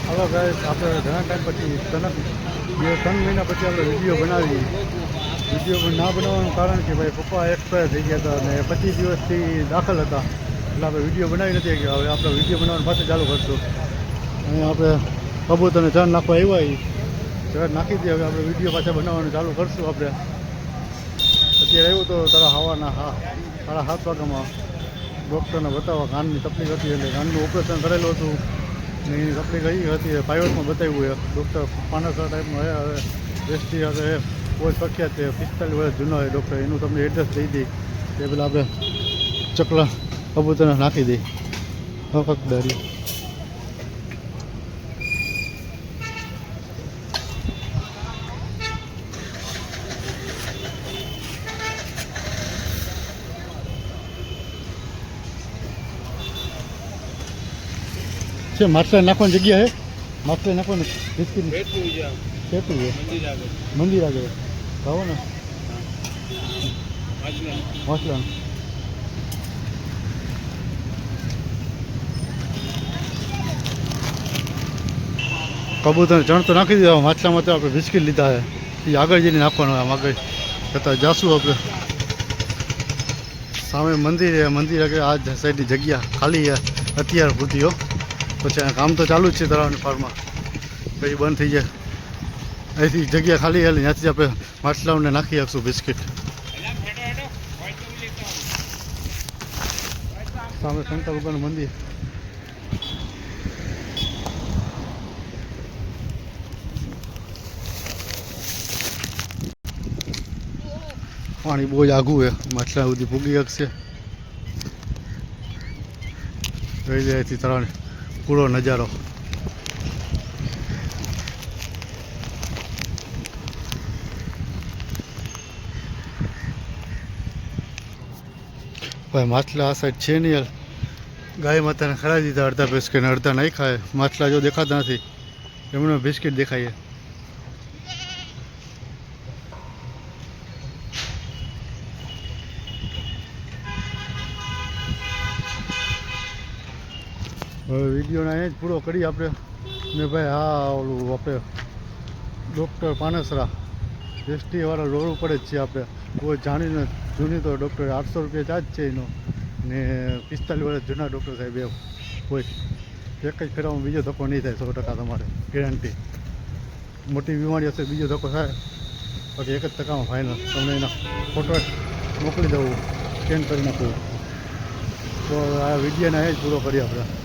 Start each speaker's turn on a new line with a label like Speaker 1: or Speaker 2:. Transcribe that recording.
Speaker 1: હાલો guys, આપણે ઘણા time પછી 2-3 મહિના પછી આપણે વિડીયો બનાવી. વિડીયો ના બનાવવાનું કારણ કે ભાઈ પપ્પા એક્સપાયર થઈ ગયા હતા અને 25 દિવસથી દાખલ હતા, એટલે આપણે વિડીયો બનાવી નથી ગયા. હવે આપણે વિડીયો બનાવવાનું પાછું ચાલુ કરશું. અહીંયા આપણે કબૂતરને ચણ નાખવા આવ્યા, ચણ નાખી દઈએ. હવે આપણે વિડીયો પાછા બનાવવાનું ચાલુ કરશું. આપણે અત્યારે આવ્યું તો તારા હવાના 7:30 વાગ્યામાં ડૉક્ટરને બતાવવા. કાનની તકલીફ હતી એટલે કાનનું ઓપરેશન કરેલું હતું. એની તકલીફ કઈ હતી પાઇવટમાં બતાવ્યું. ડૉક્ટર પાનસરા ટાઈપનો હે. હવે એસટી હવે કોઈ પ્રખ્યાત છે, 45 વર્ષ જૂનો હોય ડૉક્ટર. એનું તમને એડ્રેસ દઈ દઈ એ પેલા આપણે ચકલા કબૂતરને નાખી દઈ હકદારી. છે માટલા નાખવાની જગ્યા હે, માટલા નાખવાનું બિસ્કીટ કેટલું છે મંદિર આગળ ભાવો ને માટલા. કબૂતર ચણ તો નાખી દીધા. માટલામાં તો આપણે બિસ્કીટ લીધા છે, એ આગળ જઈને નાખવાનું. આમ આગળ જતાં જાશું આપણે. સામે મંદિર છે, મંદિર આગળ આ સાઈડની જગ્યા ખાલી છે અત્યાર પૂરતીઓ. પછી કામ તો ચાલુ જ છે તળાવની ફાર્મમાં, પછી બંધ થઈ જાય. અહીંથી જગ્યા ખાલી હાલી, ત્યાંથી આપણે માટલાઓને નાખી શકશું બિસ્કીટ. સામે શંકર ભગવાનનું મંદિર. પાણી બહુ જ આઘું છે, માટલા સુધી પૂગી શકશે. રહી જાય તળાવની પૂરો નજારો. ભાઈ માટલા આ સાઈડ છે નહીં યાર. ગાય માતાને ખરાઈ દીધા અડધા બિસ્કીટ, અડધા નહીં ખાય. માટલા જો દેખાતા નથી, એમને બિસ્કીટ દેખાય. હવે વિડીયોને અહીંયા જ પૂરો કરીએ આપણે. ને ભાઈ હા ઓલું આપણે ડૉક્ટર પાનસરા એસટીવાળા રોડ ઉપર જ છીએ આપણે. કોઈ જાણીને જૂની તો ડૉક્ટર 800 રૂપિયા ચાર્જ છે એનો, ને 45 વર્ષ જૂના ડૉક્ટર સાહેબ એવું. કોઈ એક જ ફેરામાં બીજો ધક્કો નહીં થાય, 100% તમારે ગેરંટી. મોટી બીમારી હશે બીજો ધક્કો થાય, બાકી 1% ફાઇનલ. તમને એના ફોટો મોકલી દઉં, સ્કેન કરી નાખું. તો આ વિડીયોને અહીંયા જ પૂરો કરીએ આપણે.